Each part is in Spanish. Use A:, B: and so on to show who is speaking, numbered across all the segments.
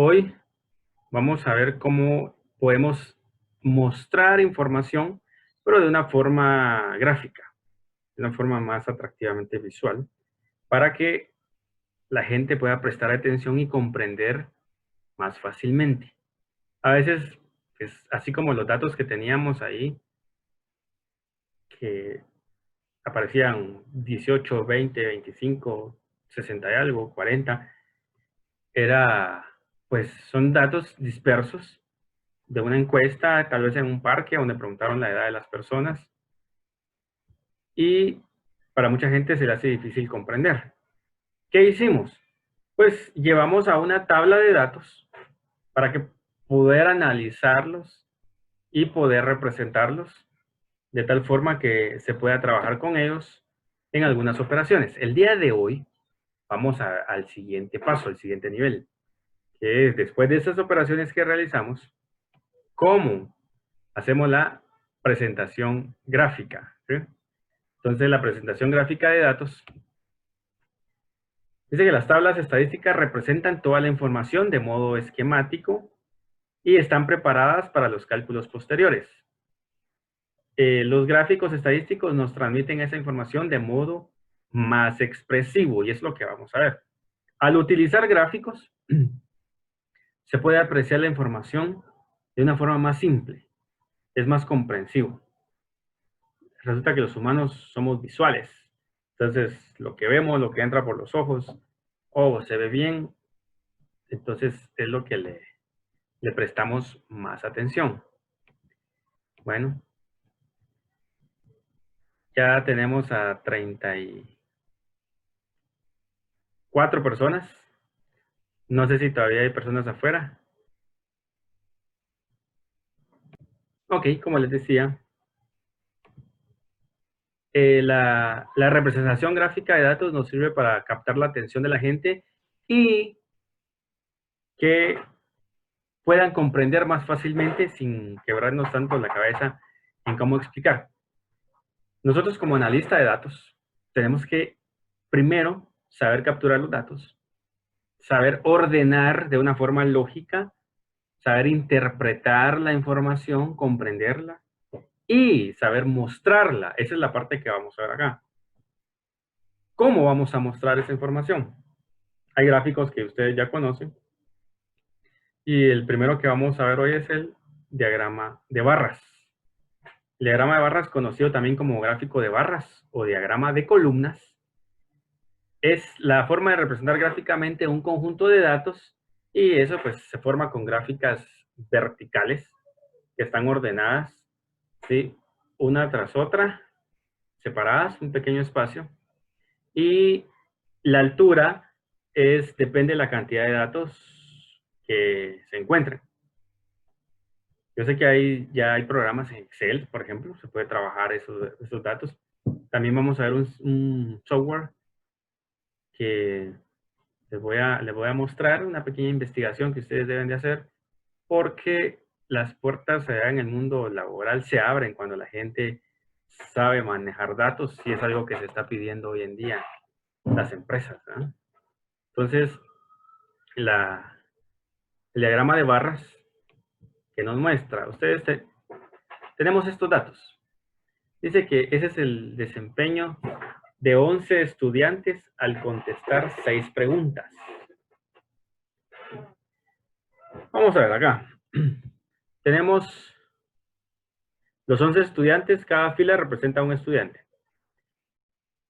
A: Hoy vamos a ver cómo podemos mostrar información, pero de una forma gráfica, de una forma más atractivamente visual, para que la gente pueda prestar atención y comprender más fácilmente. A veces, pues, así como los datos que teníamos ahí, que aparecían 18, 20, 25, 60 y algo, 40, pues son datos dispersos de una encuesta, tal vez en un parque donde preguntaron la edad de las personas y para mucha gente se le hace difícil comprender. ¿Qué hicimos? Pues llevamos a una tabla de datos para que poder analizarlos y poder representarlos de tal forma que se pueda trabajar con ellos en algunas operaciones. El día de hoy vamos al siguiente paso, al siguiente nivel, que es después de esas operaciones que realizamos, ¿cómo hacemos la presentación gráfica? ¿Sí? Entonces, la presentación gráfica de datos dice que las tablas estadísticas representan toda la información de modo esquemático y están preparadas para los cálculos posteriores. Los gráficos estadísticos nos transmiten esa información de modo más expresivo y es lo que vamos a ver. Al utilizar gráficos, se puede apreciar la información de una forma más simple, es más comprensivo. Resulta que los humanos somos visuales. Entonces, lo que vemos, lo que entra por los ojos, o se ve bien, entonces es lo que le prestamos más atención. Bueno, ya tenemos a 34 personas. No sé si todavía hay personas afuera. Ok, como les decía, la representación gráfica de datos nos sirve para captar la atención de la gente y que puedan comprender más fácilmente sin quebrarnos tanto la cabeza en cómo explicar. Nosotros como analista de datos tenemos que primero saber capturar los datos, saber ordenar de una forma lógica, saber interpretar la información, comprenderla y saber mostrarla. Esa es la parte que vamos a ver acá. ¿Cómo vamos a mostrar esa información? Hay gráficos que ustedes ya conocen y el primero que vamos a ver hoy es el diagrama de barras. El diagrama de barras, conocido también como gráfico de barras o diagrama de columnas, es la forma de representar gráficamente un conjunto de datos y eso pues se forma con gráficas verticales que están ordenadas, ¿sí? Una tras otra, separadas, un pequeño espacio. Y la altura depende de la cantidad de datos que se encuentren. Yo sé que ya hay programas en Excel, por ejemplo, se puede trabajar esos datos. También vamos a ver un software que les voy a mostrar una pequeña investigación que ustedes deben de hacer porque las puertas allá en el mundo laboral se abren cuando la gente sabe manejar datos y es algo que se está pidiendo hoy en día las empresas, ¿no? Entonces, el diagrama de barras que nos muestra, tenemos estos datos. Dice que ese es el desempeño de 11 estudiantes al contestar 6 preguntas. Vamos a ver acá. Tenemos los 11 estudiantes, cada fila representa a un estudiante.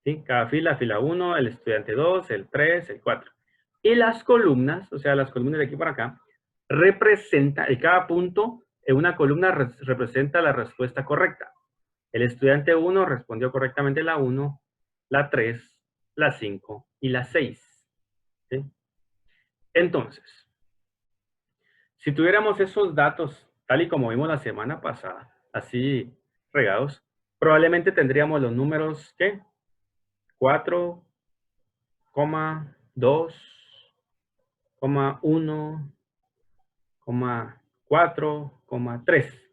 A: ¿Sí? Cada fila 1, el estudiante 2, el 3, el 4. Y las columnas, o sea, las columnas de aquí para acá, representa, y cada punto en una columna representa la respuesta correcta. El estudiante 1 respondió correctamente la 1, la 3, la 5 y la 6. ¿Sí? Entonces, si tuviéramos esos datos, tal y como vimos la semana pasada, así regados, probablemente tendríamos los números, ¿qué? 4, 2, 1, 4, 3.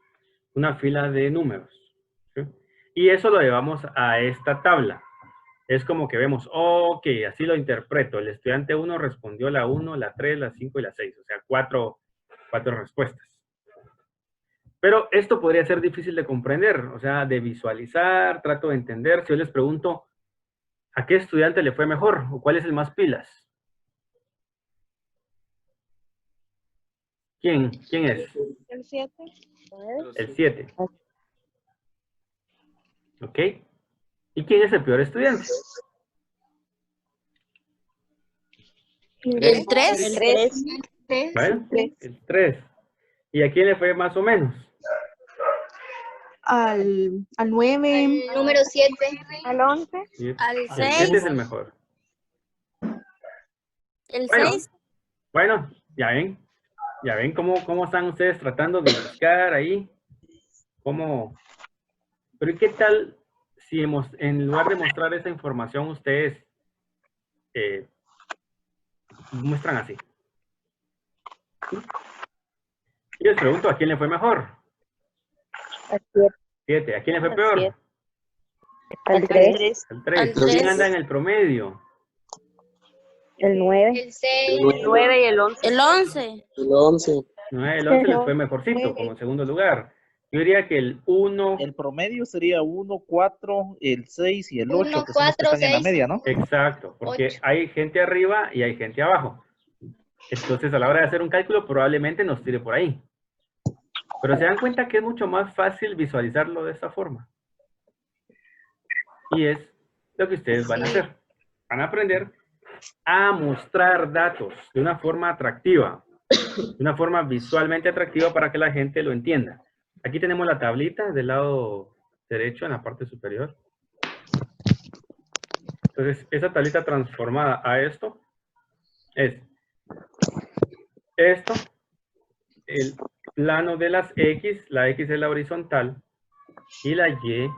A: Una fila de números. ¿Sí? Y eso lo llevamos a esta tabla. Es como que vemos, ok, así lo interpreto. El estudiante 1 respondió la 1, la 3, la 5 y la 6. O sea, cuatro respuestas. Pero esto podría ser difícil de comprender, o sea, de visualizar, trato de entender. Si yo les pregunto, ¿a qué estudiante le fue mejor? ¿O cuál es el más pilas? ¿Quién es?
B: El 7.
A: El 7. ¿Ok? ¿Y quién es el peor estudiante?
B: El 3.
C: El 3.
A: Bueno, el 3. ¿Y a quién le fue más o menos?
B: Al 9.
C: Número 7.
B: Al 11.
D: Al
A: El
D: 6.
A: 7 es el mejor.
D: El
A: Bueno,
D: 6.
A: bueno, ya ven cómo están ustedes tratando de buscar ahí. Pero ¿y qué tal si en lugar de mostrar esa información ustedes muestran así? Y les pregunto, ¿a quién le fue mejor?
C: Al 7.
A: 7. ¿A quién le fue
C: Al
A: peor?
C: 7. Al 3.
A: El 3.
D: Al
A: ¿Quién
D: 3.
A: anda en el promedio?
C: El 9.
E: El 6.
C: El 9 y el 11.
D: El 11.
F: El 11.
A: No, el 11 les fue mejorcito, como en segundo lugar. Yo diría que el 1...
G: El promedio sería 1, 4, el 6 y el 8,
E: 1,
G: que son los que
E: 4,
G: están en la
E: 6.
G: media, ¿no?
A: Exacto, porque
E: 8.
A: hay gente arriba y hay gente abajo. Entonces, a la hora de hacer un cálculo, probablemente nos tire por ahí. Pero se dan cuenta que es mucho más fácil visualizarlo de esta forma. Y es lo que ustedes van a hacer. Van a aprender a mostrar datos de una forma atractiva, de una forma visualmente atractiva para que la gente lo entienda. Aquí tenemos la tablita del lado derecho en la parte superior. Entonces, esa tablita transformada a esto es esto, el plano de las X, la X es la horizontal y la Y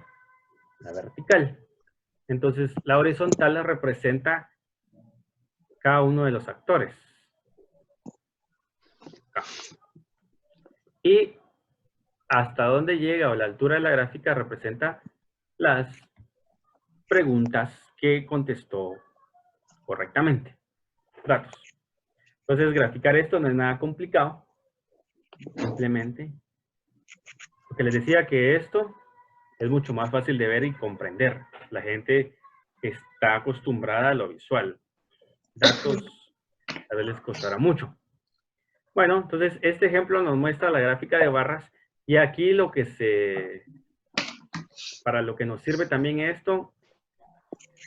A: la vertical. Entonces, la horizontal la representa cada uno de los actores. Y hasta dónde llega o la altura de la gráfica representa las preguntas que contestó correctamente. Datos. Entonces, graficar esto no es nada complicado. Simplemente, porque les decía que esto es mucho más fácil de ver y comprender. La gente está acostumbrada a lo visual. Datos a veces les costará mucho. Bueno, entonces este ejemplo nos muestra la gráfica de barras y aquí para lo que nos sirve también esto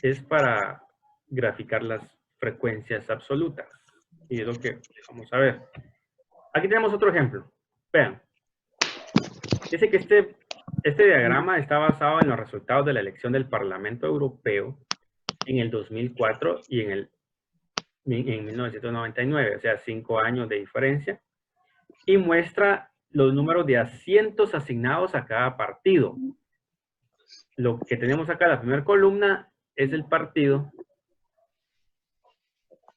A: es para graficar las frecuencias absolutas. Y es lo que vamos a ver. Aquí tenemos otro ejemplo. Vean. Dice que este diagrama está basado en los resultados de la elección del Parlamento Europeo en el 2004 y en 1999, o sea, 5 años de diferencia, y muestra los números de asientos asignados a cada partido. Lo que tenemos acá, la primera columna, es el partido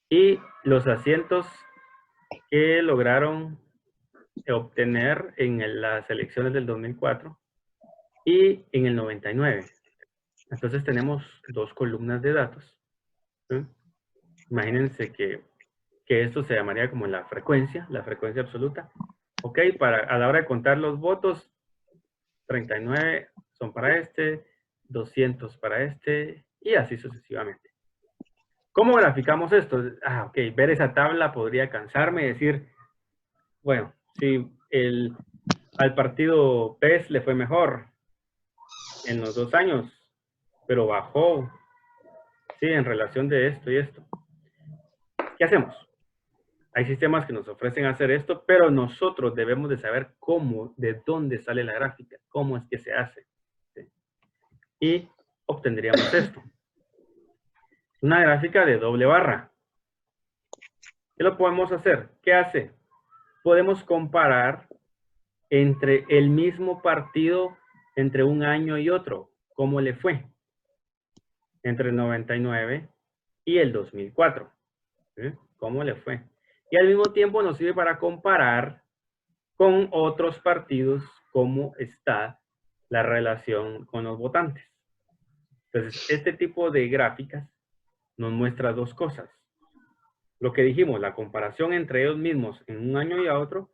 A: y los asientos que lograron obtener en las elecciones del 2004 y en el 99. Entonces tenemos dos columnas de datos. ¿Sí? Imagínense que esto se llamaría como la frecuencia absoluta. Ok, a la hora de contar los votos, 39 son para este, 200 para este, y así sucesivamente. ¿Cómo graficamos esto? Ok, ver esa tabla podría cansarme y decir, bueno, si al partido PES le fue mejor en los 2 años, pero bajó, sí, en relación de esto y esto. ¿Qué hacemos? Hay sistemas que nos ofrecen hacer esto, pero nosotros debemos de saber cómo, de dónde sale la gráfica, cómo es que se hace. ¿Sí? Y obtendríamos esto. Una gráfica de doble barra. ¿Qué lo podemos hacer? ¿Qué hace? Podemos comparar entre el mismo partido entre un año y otro. ¿Cómo le fue? Entre el 99 y el 2004. ¿Sí? ¿Cómo le fue? Y al mismo tiempo nos sirve para comparar con otros partidos cómo está la relación con los votantes. Entonces, este tipo de gráficas nos muestra dos cosas. Lo que dijimos, la comparación entre ellos mismos en un año y a otro,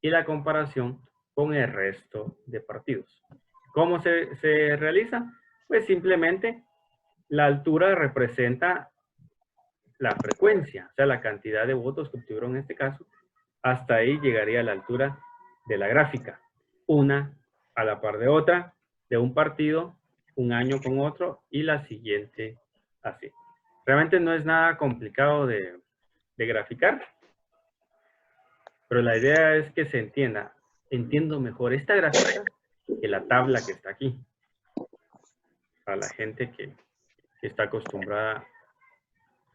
A: y la comparación con el resto de partidos. ¿Cómo se realiza? Pues simplemente la altura representa la frecuencia, o sea, la cantidad de votos que obtuvieron en este caso. Hasta ahí llegaría la altura de la gráfica. Una a la par de otra, de un partido, un año con otro, y la siguiente así. Realmente no es nada complicado de graficar, pero la idea es que se entienda. Entiendo mejor esta gráfica que la tabla que está aquí. Para la gente que está acostumbrada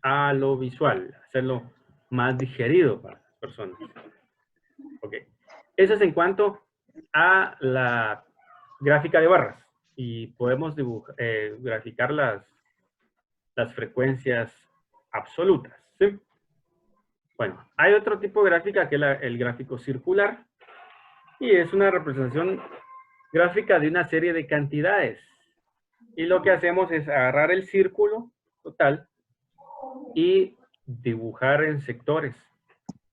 A: a lo visual, hacerlo más digerido para las personas. Ok. Eso es en cuanto a la gráfica de barras. Y podemos graficar las frecuencias absolutas, ¿sí? Bueno, hay otro tipo de gráfica que es el gráfico circular. Y es una representación gráfica de una serie de cantidades. Y lo que hacemos es agarrar el círculo total y dibujar en sectores.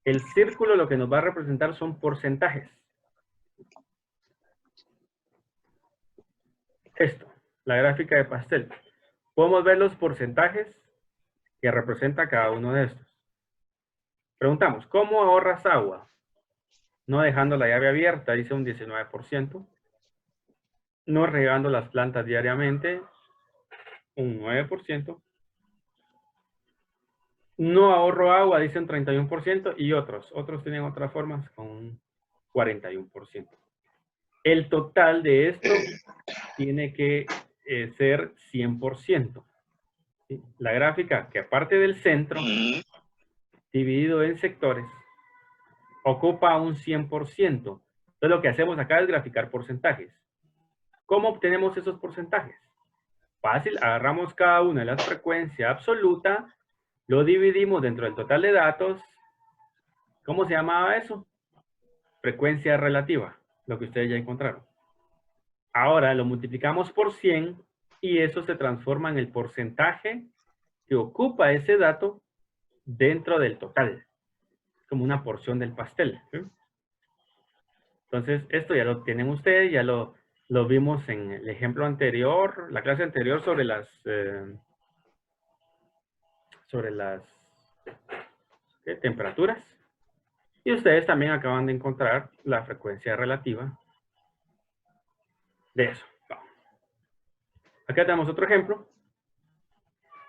A: El círculo lo que nos va a representar son porcentajes. Esto, la gráfica de pastel. Podemos ver los porcentajes que representa cada uno de estos. Preguntamos, ¿cómo ahorras agua? No dejando la llave abierta, dice un 19%. No regando las plantas diariamente, un 9%. No ahorro agua, dice un 31%, y otros tienen otras formas con un 41%. El total de esto tiene que ser 100%. ¿Sí? La gráfica que aparte del centro, dividido en sectores, ocupa un 100%. Entonces lo que hacemos acá es graficar porcentajes. ¿Cómo obtenemos esos porcentajes? Fácil, agarramos cada una de las frecuencias absoluta, lo dividimos dentro del total de datos. ¿Cómo se llamaba eso? Frecuencia relativa, lo que ustedes ya encontraron. Ahora lo multiplicamos por 100 y eso se transforma en el porcentaje que ocupa ese dato dentro del total. Como una porción del pastel. ¿Sí? Entonces, esto ya lo tienen ustedes, ya lo vimos en el ejemplo anterior, la clase anterior sobre las temperaturas. Y ustedes también acaban de encontrar la frecuencia relativa de eso. Vamos. Acá tenemos otro ejemplo.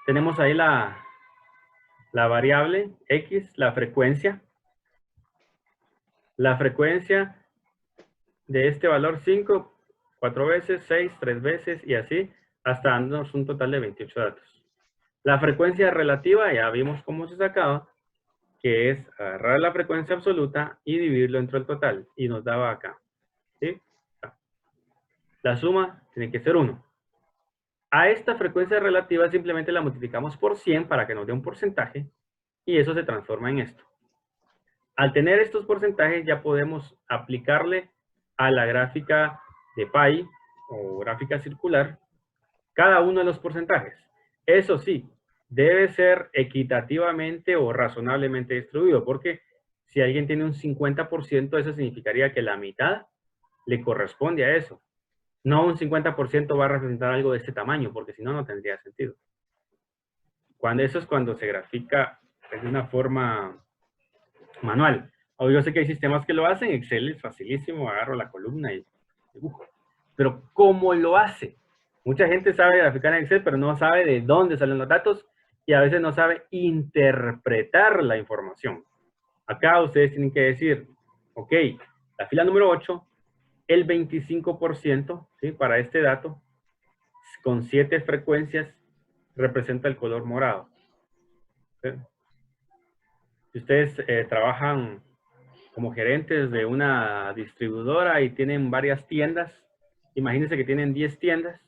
A: Tenemos ahí la variable X, la frecuencia. La frecuencia de este valor 5, 4 veces, 6, 3 veces y así, hasta dándonos un total de 28 datos. La frecuencia relativa, ya vimos cómo se sacaba, que es agarrar la frecuencia absoluta y dividirlo entre el total. Y nos daba acá. ¿Sí? La suma tiene que ser 1. A esta frecuencia relativa simplemente la multiplicamos por 100 para que nos dé un porcentaje y eso se transforma en esto. Al tener estos porcentajes ya podemos aplicarle a la gráfica de pie o gráfica circular cada uno de los porcentajes. Eso sí, debe ser equitativamente o razonablemente distribuido, porque si alguien tiene un 50%, eso significaría que la mitad le corresponde a eso. No un 50% va a representar algo de este tamaño, porque si no, no tendría sentido. Eso es cuando se grafica de una forma manual. O yo sé que hay sistemas que lo hacen, Excel es facilísimo, agarro la columna y dibujo. Pero ¿cómo lo hace? Mucha gente sabe graficar en Excel, pero no sabe de dónde salen los datos y a veces no sabe interpretar la información. Acá ustedes tienen que decir, ok, la fila número 8, el 25%, ¿sí? Para este dato, con 7 frecuencias, representa el color morado. ¿Sí? Si ustedes trabajan como gerentes de una distribuidora y tienen varias tiendas, imagínense que tienen 10 tiendas.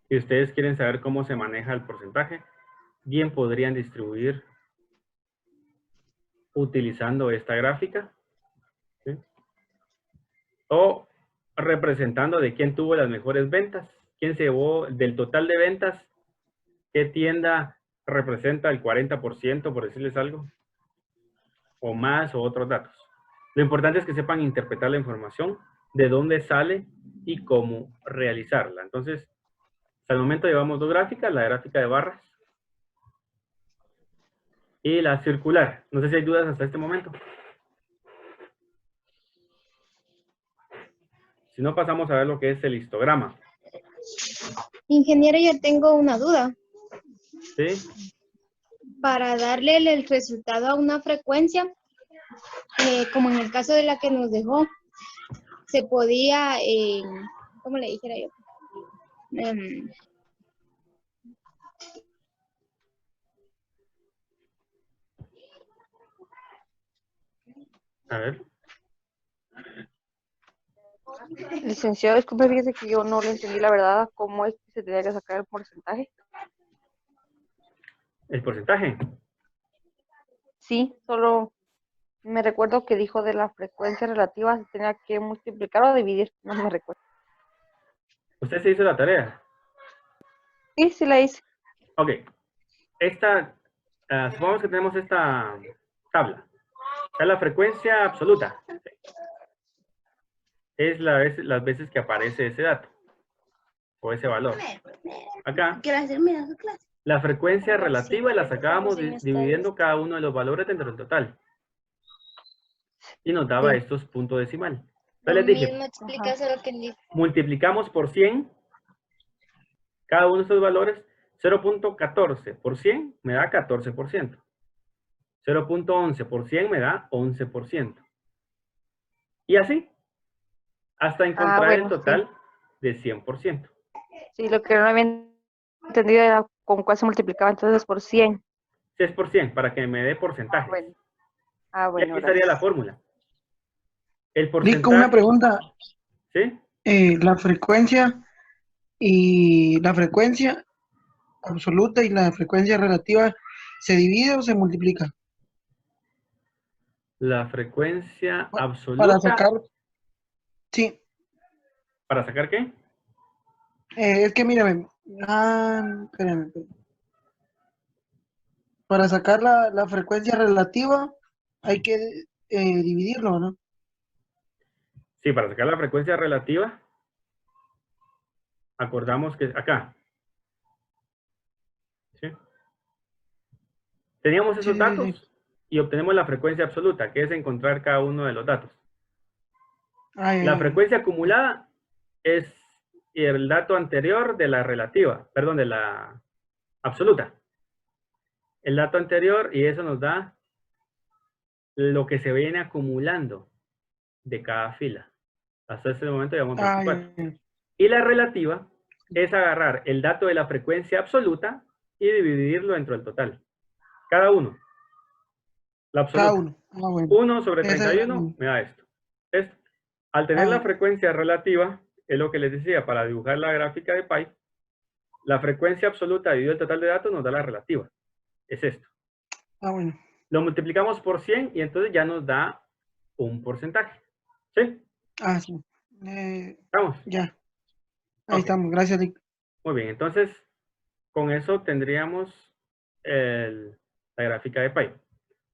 A: Si ustedes quieren saber cómo se maneja el porcentaje, bien podrían distribuir utilizando esta gráfica. ¿Sí? O representando de quién tuvo las mejores ventas, quién se llevó del total de ventas, qué tienda representa el 40%, por decirles algo, o más, o otros datos. Lo importante es que sepan interpretar la información, de dónde sale y cómo realizarla. Entonces, hasta el momento llevamos dos gráficas, la gráfica de barras y la circular. No sé si hay dudas hasta este momento. Si no, pasamos a ver lo que es el histograma.
D: Ingeniero, yo tengo una duda.
A: ¿Sí?
D: Para darle el resultado a una frecuencia, como en el caso de la que nos dejó, se podía, ¿cómo le dijera yo?
A: A ver.
C: Licenciado, disculpe, fíjese que yo no le entendí la verdad cómo es que se tenía que sacar el porcentaje.
A: El porcentaje.
C: Sí, solo me recuerdo que dijo de la frecuencia relativa, se tenía que multiplicar o dividir, no me recuerdo.
A: ¿Usted se hizo la tarea?
C: Sí, sí la hice.
A: Ok. Supongamos que tenemos esta tabla. Es la frecuencia absoluta. Es las veces que aparece ese dato. O ese valor. Acá. La frecuencia relativa la sacábamos dividiendo cada uno de los valores dentro del total. Y nos daba estos puntos decimales. Entonces les dije, multiplicamos por 100 cada uno de estos valores. 0.14 por 100 me da 14%. 0.11 por 100 me da 11%. Y así, hasta encontrar el total de 100%.
C: Sí, lo que no había entendido era con cuál se multiplicaba entonces por 100.
A: Si es por 100, para que me dé porcentaje.
C: Bueno.
A: Y aquí estaría la fórmula. El porcentaje.
E: Nico, una pregunta.
A: ¿Sí?
E: La frecuencia absoluta y la frecuencia relativa, ¿se divide o se multiplica?
A: La frecuencia absoluta.
E: Para sacar. Sí.
A: ¿Para sacar qué?
E: Es que mírame. Espérame. Para sacar la frecuencia relativa hay que dividirlo, ¿no?
A: Sí, para sacar la frecuencia relativa, acordamos que acá. ¿Sí? Teníamos esos datos y obtenemos la frecuencia absoluta, que es encontrar cada uno de los datos. La frecuencia acumulada es el dato anterior de la relativa, perdón, de la absoluta. El dato anterior, y eso nos da lo que se viene acumulando de cada fila. Hasta este momento llevamos 24. Y la relativa es agarrar el dato de la frecuencia absoluta y dividirlo dentro del total. Cada uno. La absoluta.
E: Cada uno.
A: 1 sobre 31 me da esto. Esto. Al tener la frecuencia relativa, es lo que les decía, para dibujar la gráfica de Pi, la frecuencia absoluta dividido el total de datos nos da la relativa. Es esto.
E: Bueno.
A: Lo multiplicamos por 100 y entonces ya nos da un porcentaje. ¿Sí?
E: Sí.
A: ¿Estamos?
E: Ya. Ahí estamos. Gracias, Nick.
A: Muy bien. Entonces, con eso tendríamos la gráfica de Pi.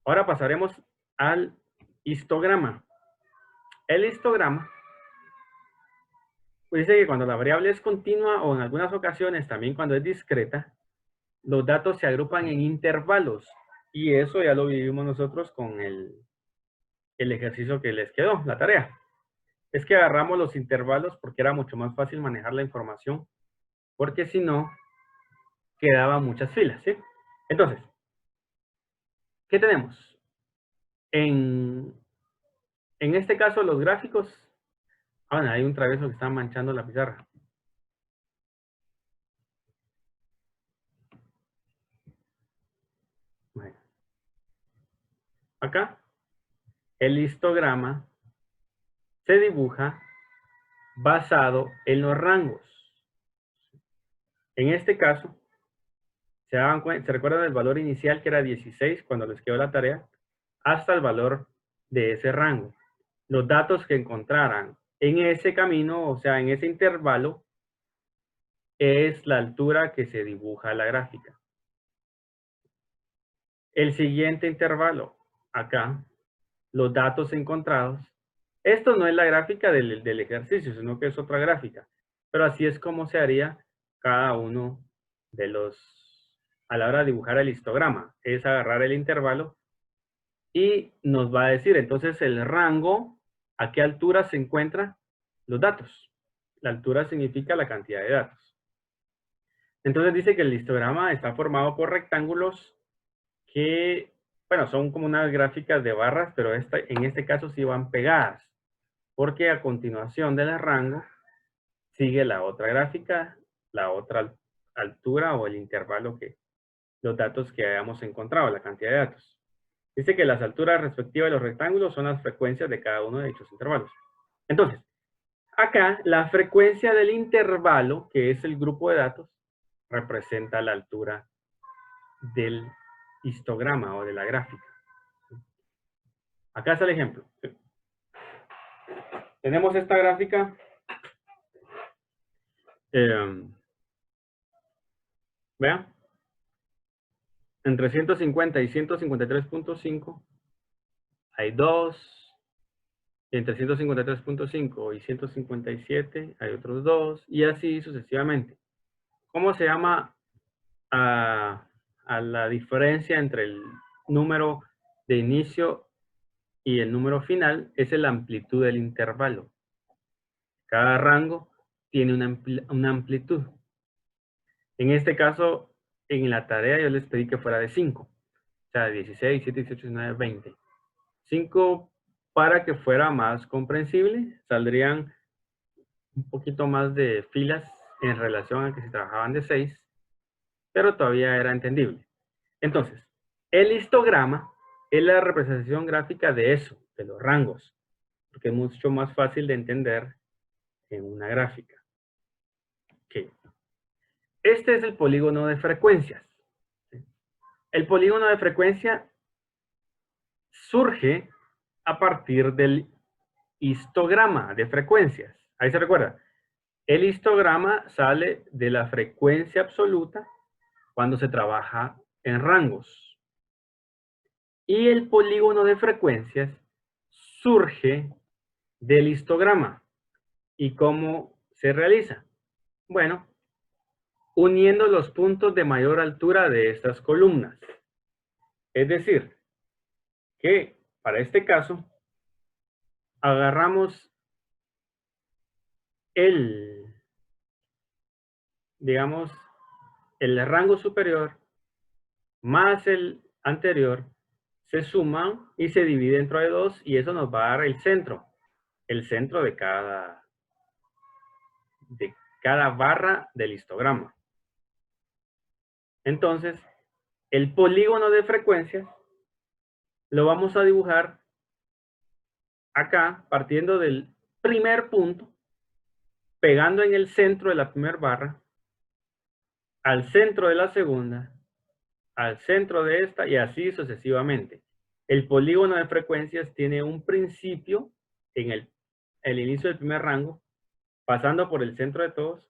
A: Ahora pasaremos al histograma. El histograma dice que cuando la variable es continua o en algunas ocasiones también cuando es discreta, los datos se agrupan en intervalos. Y eso ya lo vivimos nosotros con el ejercicio que les quedó, la tarea. Es que agarramos los intervalos porque era mucho más fácil manejar la información, porque si no, quedaban muchas filas, ¿sí? Entonces, ¿qué tenemos? En este caso, los gráficos... bueno, hay un travieso que está manchando la pizarra. Bueno. Acá, el histograma se dibuja basado en los rangos. En este caso, se recuerdan del valor inicial que era 16 cuando les quedó la tarea, hasta el valor de ese rango. Los datos que encontraran en ese camino, o sea, en ese intervalo, es la altura que se dibuja en la gráfica. El siguiente intervalo, acá, los datos encontrados. Esto no es la gráfica del ejercicio, sino que es otra gráfica. Pero así es como se haría cada uno de los, a la hora de dibujar el histograma. Es agarrar el intervalo y nos va a decir entonces el rango, a qué altura se encuentran los datos. La altura significa la cantidad de datos. Entonces dice que el histograma está formado por rectángulos que, bueno, son como unas gráficas de barras, pero en este caso sí van pegadas, porque a continuación del rango sigue la otra gráfica, la otra altura o el intervalo que los datos que hayamos encontrado, la cantidad de datos. Dice que las alturas respectivas de los rectángulos son las frecuencias de cada uno de dichos intervalos. Entonces, acá la frecuencia del intervalo, que es el grupo de datos, representa la altura del histograma o de la gráfica. Acá está el ejemplo. Tenemos esta gráfica. Vean. Entre 150 y 153.5 hay 2. Entre 153.5 y 157 hay otros 2. Y así sucesivamente. ¿Cómo se llama a la diferencia entre el número de inicio y el número final? Es la amplitud del intervalo. Cada rango tiene una amplitud. En este caso, en la tarea yo les pedí que fuera de 5. O sea, 16, 17, 18, 19, 20. 5 para que fuera más comprensible. Saldrían un poquito más de filas en relación a que se trabajaban de 6. Pero todavía era entendible. Entonces, el histograma es la representación gráfica de eso, de los rangos. Porque es mucho más fácil de entender en una gráfica. Okay. Este es el polígono de frecuencias. El polígono de frecuencia surge a partir del histograma de frecuencias. Ahí se recuerda. El histograma sale de la frecuencia absoluta cuando se trabaja en rangos. Y el polígono de frecuencias surge del histograma. ¿Y cómo se realiza? Bueno, uniendo los puntos de mayor altura de estas columnas. Es decir, que para este caso, agarramos digamos, el rango superior más el anterior, se suman y se divide dentro de 2 y eso nos va a dar el centro de cada barra del histograma. Entonces, el polígono de frecuencias lo vamos a dibujar acá, partiendo del primer punto, pegando en el centro de la primera barra, al centro de la segunda, al centro de esta y así sucesivamente. El polígono de frecuencias tiene un principio en el inicio del primer rango, pasando por el centro de todos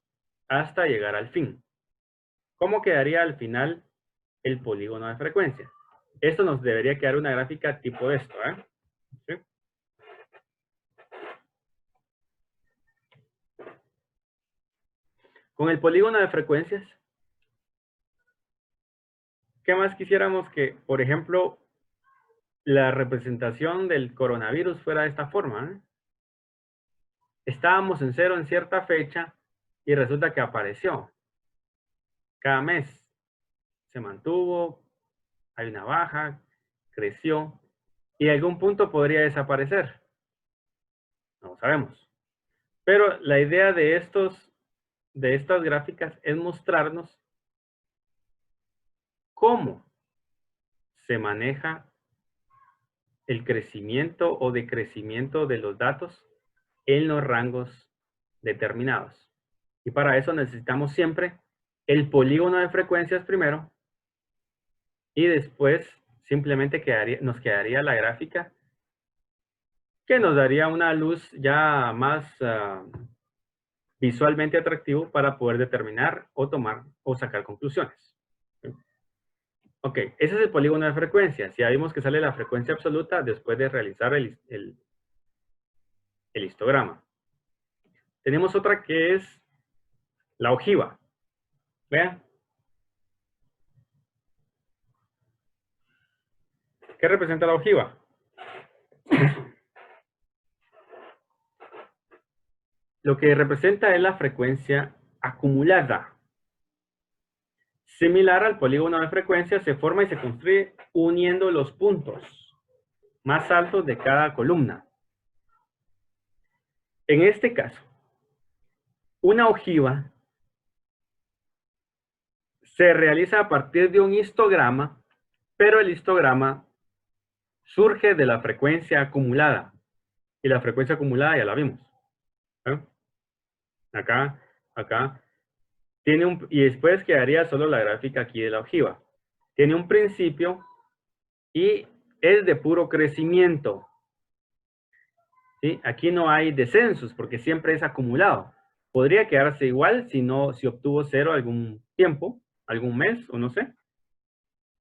A: hasta llegar al fin. ¿Cómo quedaría al final el polígono de frecuencias? Esto nos debería quedar una gráfica tipo esto, ¿eh? ¿Sí? Con el polígono de frecuencias, ¿qué más quisiéramos que, por ejemplo, la representación del coronavirus fuera de esta forma? ¿Eh? Estábamos en 0 en cierta fecha y resulta que apareció. Cada mes se mantuvo, hay una baja, creció y en algún punto podría desaparecer. No lo sabemos. Pero la idea de estas gráficas es mostrarnos cómo se maneja el crecimiento o decrecimiento de los datos en los rangos determinados. Y para eso necesitamos siempre el polígono de frecuencias primero y después simplemente nos quedaría la gráfica que nos daría una luz ya más visualmente atractivo para poder determinar o tomar o sacar conclusiones. Ok, ese es el polígono de frecuencias. Ya vimos que sale la frecuencia absoluta después de realizar el histograma. Tenemos otra que es la ojiva. Vean. ¿Qué representa la ojiva? Lo que representa es la frecuencia acumulada. Similar al polígono de frecuencia, se forma y se construye uniendo los puntos más altos de cada columna. En este caso, una ojiva se realiza a partir de un histograma, pero el histograma surge de la frecuencia acumulada. Y la frecuencia acumulada ya la vimos. Acá. Y después quedaría solo la gráfica aquí de la ojiva. Tiene un principio y es de puro crecimiento. ¿Sí? Aquí no hay descensos porque siempre es acumulado. Podría quedarse igual si obtuvo 0 algún tiempo, algún mes o no sé.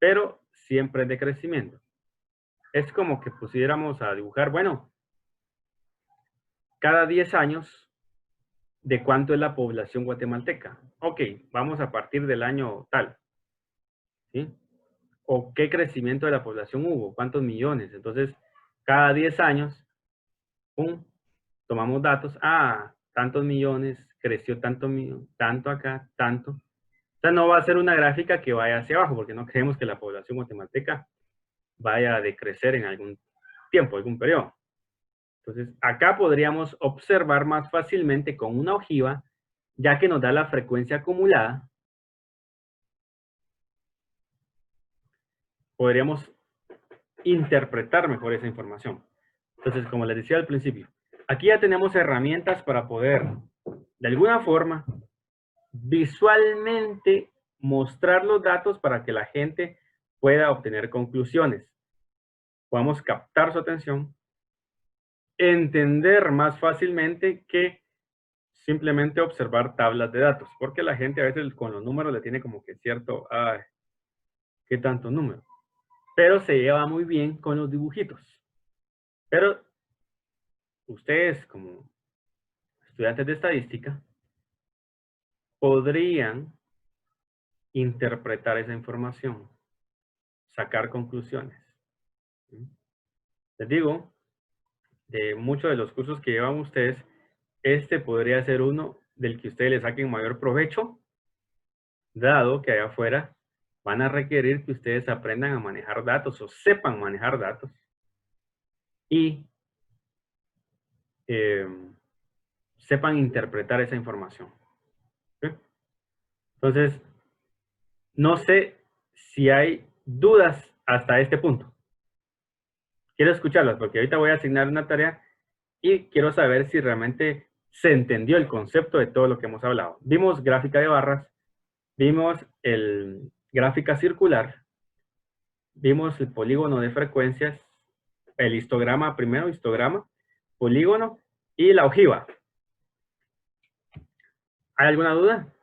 A: Pero siempre es de crecimiento. Es como que pusiéramos a dibujar, bueno, cada 10 años, ¿de cuánto es la población guatemalteca? Ok, vamos a partir del año tal. ¿Sí? ¿O qué crecimiento de la población hubo? ¿Cuántos millones? Entonces, cada 10 años, ¡pum!, tomamos datos. Ah, tantos millones, creció tanto acá, tanto. O sea, no va a ser una gráfica que vaya hacia abajo, porque no creemos que la población guatemalteca vaya a decrecer en algún tiempo, algún periodo. Entonces, acá podríamos observar más fácilmente con una ojiva, ya que nos da la frecuencia acumulada. Podríamos interpretar mejor esa información. Entonces, como les decía al principio, aquí ya tenemos herramientas para poder, de alguna forma, visualmente mostrar los datos para que la gente pueda obtener conclusiones. Podamos captar su atención, entender más fácilmente que simplemente observar tablas de datos, porque la gente a veces con los números le tiene como que cierto, ay, ¿qué tanto número? Pero se lleva muy bien con los dibujitos. Pero ustedes como estudiantes de estadística podrían interpretar esa información, sacar conclusiones. Les digo, de muchos de los cursos que llevan ustedes, este podría ser uno del que ustedes le saquen mayor provecho, dado que allá afuera van a requerir que ustedes aprendan a manejar datos o sepan manejar datos y sepan interpretar esa información. ¿Sí? Entonces, no sé si hay dudas hasta este punto. Quiero escucharlas porque ahorita voy a asignar una tarea y quiero saber si realmente se entendió el concepto de todo lo que hemos hablado. Vimos gráfica de barras, vimos gráfica circular, vimos el polígono de frecuencias, el histograma primero, histograma, polígono y la ojiva. ¿Hay alguna duda?